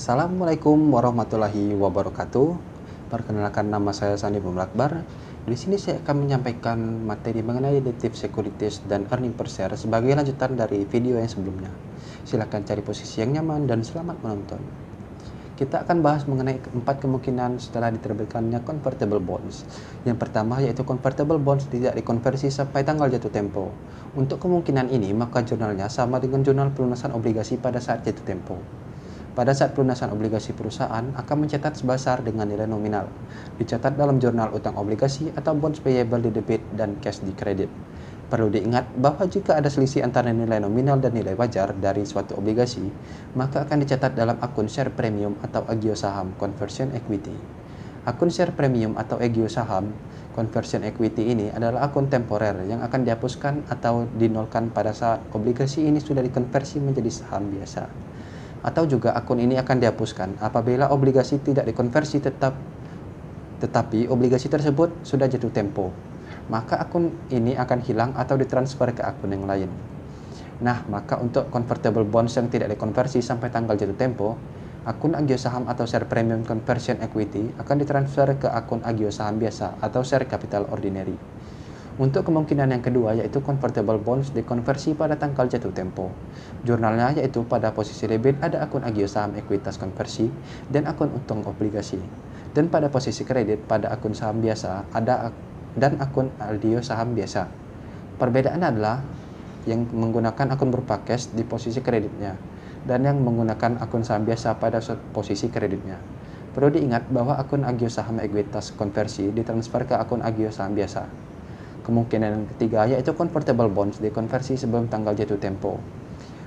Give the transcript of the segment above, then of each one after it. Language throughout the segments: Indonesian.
Assalamualaikum warahmatullahi wabarakatuh. Perkenalkan, nama saya Sandi Akbar. Di sini saya akan menyampaikan materi mengenai Deep Securities dan Earning per Share sebagai lanjutan dari video yang sebelumnya. Silakan cari posisi yang nyaman dan selamat menonton. Kita akan bahas mengenai 4 kemungkinan setelah diterbitkannya convertible bonds. Yang pertama yaitu convertible bonds tidak dikonversi sampai tanggal jatuh tempo. Untuk kemungkinan ini, maka jurnalnya sama dengan jurnal pelunasan obligasi pada saat jatuh tempo. Pada saat pelunasan obligasi, perusahaan akan mencatat sebesar dengan nilai nominal, dicatat dalam jurnal utang obligasi atau bonds payable di debit dan cash di kredit. Perlu diingat bahwa jika ada selisih antara nilai nominal dan nilai wajar dari suatu obligasi, maka akan dicatat dalam akun share premium atau agio saham conversion equity. Akun share premium atau agio saham conversion equity ini adalah akun temporer yang akan dihapuskan atau dinolkan pada saat obligasi ini sudah dikonversi menjadi saham biasa. Atau juga akun ini akan dihapuskan apabila obligasi tidak dikonversi tetapi obligasi tersebut sudah jatuh tempo. Maka akun ini akan hilang atau ditransfer ke akun yang lain. Nah, maka untuk convertible bonds yang tidak dikonversi sampai tanggal jatuh tempo, akun agio saham atau share premium conversion equity akan ditransfer ke akun agio saham biasa atau share capital ordinary. Untuk kemungkinan yang kedua yaitu convertible bonds dikonversi pada tanggal jatuh tempo. Jurnalnya yaitu pada posisi debit ada akun agio saham ekuitas konversi dan akun untung obligasi. Dan pada posisi kredit pada akun saham biasa ada dan akun agio saham biasa. Perbedaannya adalah yang menggunakan akun berupa cash di posisi kreditnya dan yang menggunakan akun saham biasa pada posisi kreditnya. Perlu diingat bahwa akun agio saham ekuitas konversi ditransfer ke akun agio saham biasa. Kemungkinan yang ketiga yaitu convertible bonds dikonversi sebelum tanggal jatuh tempo.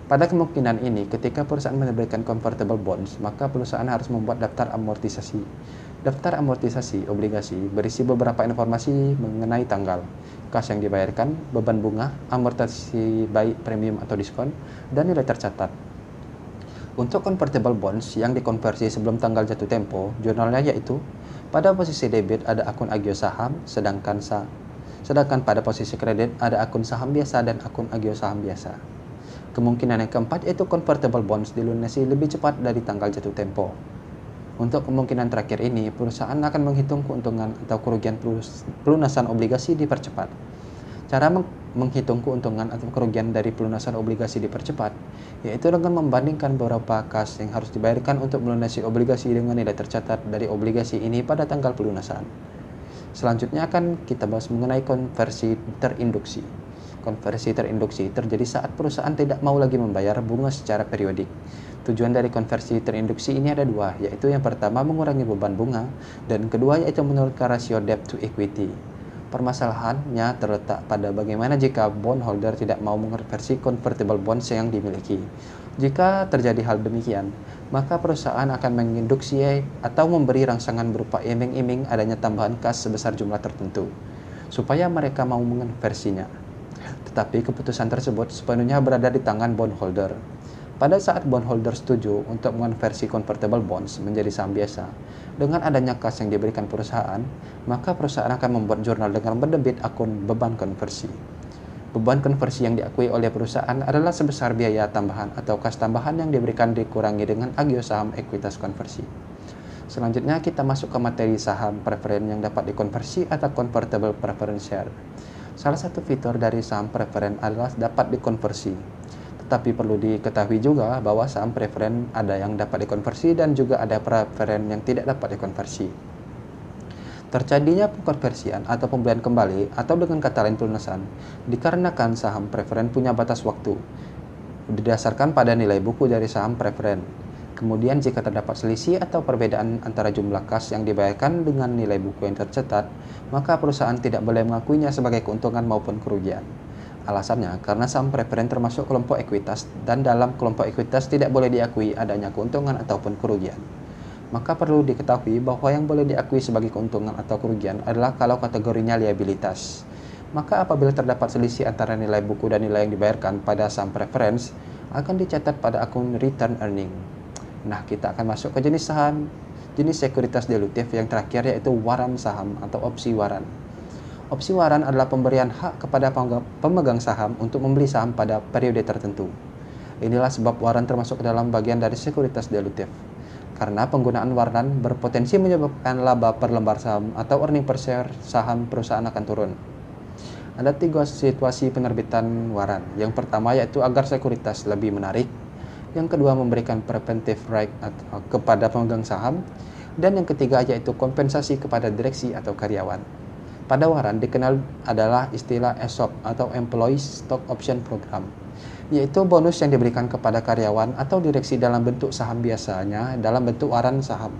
Pada kemungkinan ini, ketika perusahaan menerbitkan convertible bonds, maka perusahaan harus membuat daftar amortisasi. Daftar amortisasi obligasi berisi beberapa informasi mengenai tanggal, kas yang dibayarkan, beban bunga, amortisasi baik premium atau diskon, dan nilai tercatat. Untuk convertible bonds yang dikonversi sebelum tanggal jatuh tempo, jurnalnya yaitu pada posisi debit ada akun agio saham, sedangkan pada posisi kredit ada akun saham biasa dan akun agio saham biasa. Kemungkinan yang keempat yaitu convertible bonds dilunasi lebih cepat dari tanggal jatuh tempo. Untuk kemungkinan terakhir ini, perusahaan akan menghitung keuntungan atau kerugian pelunasan obligasi dipercepat. Cara menghitung keuntungan atau kerugian dari pelunasan obligasi dipercepat yaitu dengan membandingkan beberapa kas yang harus dibayarkan untuk melunasi obligasi dengan nilai tercatat dari obligasi ini pada tanggal pelunasan. Selanjutnya akan kita bahas mengenai konversi terinduksi. Konversi terinduksi terjadi saat perusahaan tidak mau lagi membayar bunga secara periodik. Tujuan dari konversi terinduksi ini ada dua, yaitu yang pertama mengurangi beban bunga, dan kedua yaitu menurunkan rasio debt to equity. Permasalahannya terletak pada bagaimana jika bondholder tidak mau mengonversi convertible bonds yang dimiliki. Jika terjadi hal demikian, maka perusahaan akan menginduksi atau memberi rangsangan berupa iming-iming adanya tambahan kas sebesar jumlah tertentu, supaya mereka mau mengonversinya. Tetapi keputusan tersebut sepenuhnya berada di tangan bondholder. Pada saat bondholder setuju untuk mengonversi convertible bonds menjadi saham biasa, dengan adanya kas yang diberikan perusahaan, maka perusahaan akan membuat jurnal dengan mendebit akun beban konversi. Beban konversi yang diakui oleh perusahaan adalah sebesar biaya tambahan atau kas tambahan yang diberikan dikurangi dengan agio saham ekuitas konversi. Selanjutnya kita masuk ke materi saham preferen yang dapat dikonversi atau convertible preference share. Salah satu fitur dari saham preferen adalah dapat dikonversi. Tetapi perlu diketahui juga bahwa saham preferen ada yang dapat dikonversi dan juga ada preferen yang tidak dapat dikonversi. Terjadinya pengkonversian atau pembelian kembali atau dengan kata lain pelunasan dikarenakan saham preferen punya batas waktu didasarkan pada nilai buku dari saham preferen. Kemudian jika terdapat selisih atau perbedaan antara jumlah kas yang dibayarkan dengan nilai buku yang tercatat, maka perusahaan tidak boleh mengakuinya sebagai keuntungan maupun kerugian. Alasannya karena saham preferen termasuk kelompok ekuitas dan dalam kelompok ekuitas tidak boleh diakui adanya keuntungan ataupun kerugian. Maka perlu diketahui bahwa yang boleh diakui sebagai keuntungan atau kerugian adalah kalau kategorinya liabilitas. Maka apabila terdapat selisih antara nilai buku dan nilai yang dibayarkan pada saham preference akan dicatat pada akun return earning. Nah, kita akan masuk ke jenis saham, jenis sekuritas dilutif yang terakhir yaitu waran saham atau opsi waran. Opsi waran adalah pemberian hak kepada pemegang saham untuk membeli saham pada periode tertentu. Inilah sebab waran termasuk dalam bagian dari sekuritas dilutif. karena penggunaan waran berpotensi menyebabkan laba per lembar saham atau earning per share saham perusahaan akan turun. Ada 3 situasi penerbitan waran. Yang pertama yaitu agar sekuritas lebih menarik. Yang kedua memberikan preventive right kepada pemegang saham. Dan yang ketiga yaitu kompensasi kepada direksi atau karyawan. Pada waran dikenal adalah istilah ESOP atau Employee Stock Option Program, yaitu bonus yang diberikan kepada karyawan atau direksi dalam bentuk saham, biasanya dalam bentuk waran saham.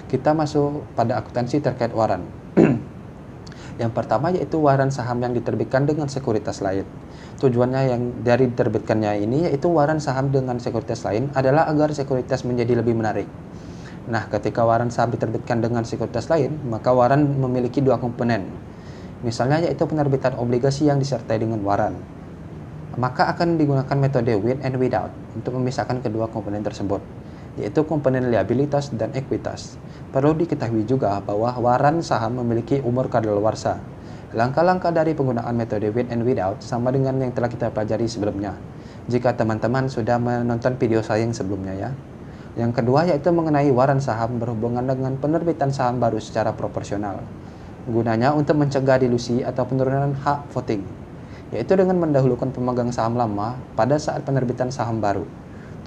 Kita masuk pada akuntansi terkait waran. Yang pertama yaitu waran saham yang diterbitkan dengan sekuritas lain. Tujuannya yang dari diterbitkannya ini yaitu waran saham dengan sekuritas lain adalah agar sekuritas menjadi lebih menarik. Nah, ketika waran saham diterbitkan dengan sekuritas lain, maka waran memiliki 2 komponen. Misalnya yaitu penerbitan obligasi yang disertai dengan waran. Maka akan digunakan metode with and without untuk memisahkan kedua komponen tersebut, yaitu komponen liabilitas dan ekuitas. Perlu diketahui juga bahwa waran saham memiliki umur kadaluarsa. Langkah-langkah dari penggunaan metode with and without sama dengan yang telah kita pelajari sebelumnya, jika teman-teman sudah menonton video saya yang sebelumnya ya. Yang kedua yaitu mengenai waran saham berhubungan dengan penerbitan saham baru secara proporsional. Gunanya untuk mencegah dilusi atau penurunan hak voting, yaitu dengan mendahulukan pemegang saham lama pada saat penerbitan saham baru.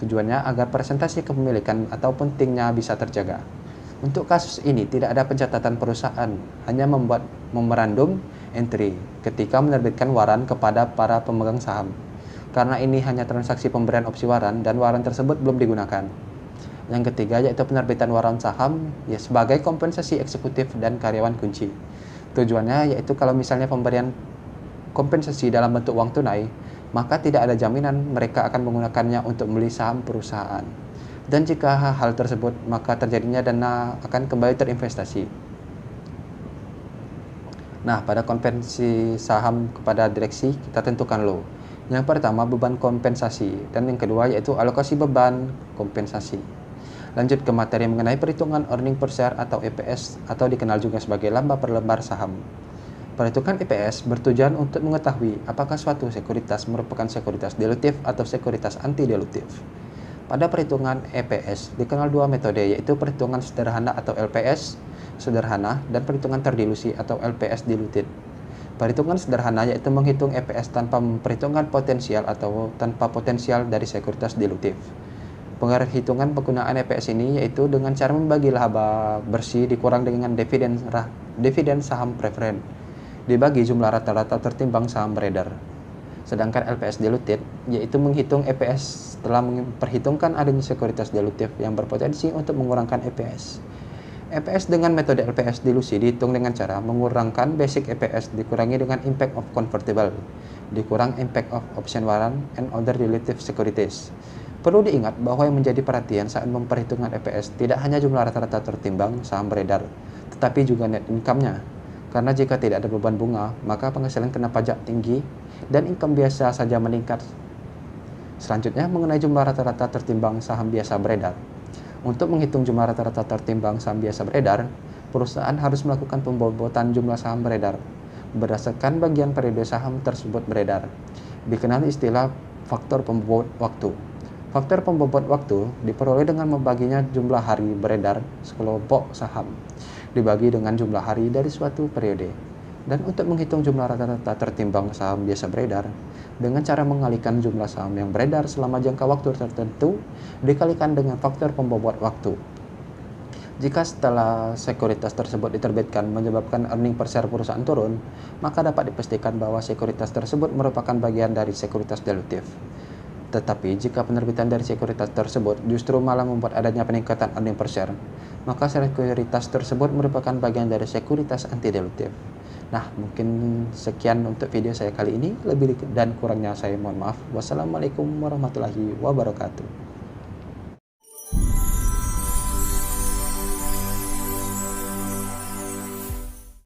Tujuannya agar presentasi kepemilikan atau pentingnya bisa terjaga. Untuk kasus ini tidak ada pencatatan perusahaan, hanya membuat memorandum entry ketika menerbitkan waran kepada para pemegang saham. Karena ini hanya transaksi pemberian opsi waran dan waran tersebut belum digunakan. Yang ketiga yaitu penerbitan waran saham ya sebagai kompensasi eksekutif dan karyawan kunci. Tujuannya yaitu kalau misalnya pemberian kompensasi dalam bentuk uang tunai, maka tidak ada jaminan mereka akan menggunakannya untuk membeli saham perusahaan. Dan jika hal tersebut, maka terjadinya dana akan kembali terinvestasi. Nah, pada kompensasi saham kepada direksi kita tentukan loh. Yang pertama beban kompensasi dan yang kedua yaitu alokasi beban kompensasi. Lanjut ke materi mengenai perhitungan earning per share atau EPS atau dikenal juga sebagai laba per lembar saham. Perhitungan EPS bertujuan untuk mengetahui apakah suatu sekuritas merupakan sekuritas dilutif atau sekuritas anti-dilutif. Pada perhitungan EPS dikenal 2 metode yaitu perhitungan sederhana atau LPS sederhana dan perhitungan terdilusi atau LPS diluted. Perhitungan sederhana yaitu menghitung EPS tanpa memperhitungkan potensial atau tanpa potensial dari sekuritas dilutif. Perhitungan penggunaan EPS ini yaitu dengan cara membagi laba bersih dikurang dengan dividen saham preferen dibagi jumlah rata-rata tertimbang saham beredar. Sedangkan LPS diluted yaitu menghitung EPS setelah memperhitungkan adanya sekuritas dilutif yang berpotensi untuk mengurangkan EPS. EPS dengan metode LPS dilusi dihitung dengan cara mengurangkan basic EPS dikurangi dengan impact of convertible dikurang impact of option warrant and other dilutive securities. Perlu diingat bahwa yang menjadi perhatian saat memperhitungkan EPS tidak hanya jumlah rata-rata tertimbang saham beredar, tetapi juga net income-nya. Karena jika tidak ada beban bunga, maka penghasilan kena pajak tinggi dan income biasa saja meningkat. Selanjutnya mengenai jumlah rata-rata tertimbang saham biasa beredar. Untuk menghitung jumlah rata-rata tertimbang saham biasa beredar, perusahaan harus melakukan pembobotan jumlah saham beredar berdasarkan bagian periode saham tersebut beredar. Dikenal istilah faktor pembobot waktu. Faktor pembobot waktu diperoleh dengan membaginya jumlah hari beredar sekelompok saham dibagi dengan jumlah hari dari suatu periode. Dan untuk menghitung jumlah rata-rata tertimbang saham biasa beredar dengan cara mengalihkan jumlah saham yang beredar selama jangka waktu tertentu dikalikan dengan faktor pembobot waktu. Jika setelah sekuritas tersebut diterbitkan menyebabkan earning per share perusahaan turun, maka dapat dipastikan bahwa sekuritas tersebut merupakan bagian dari sekuritas dilutif. Tetapi jika penerbitan dari sekuritas tersebut justru malah membuat adanya peningkatan earning per share, maka sekuritas tersebut merupakan bagian dari sekuritas anti-dilutif. Nah, mungkin sekian untuk video saya kali ini. Lebih dan kurangnya saya mohon maaf. Wassalamualaikum warahmatullahi wabarakatuh.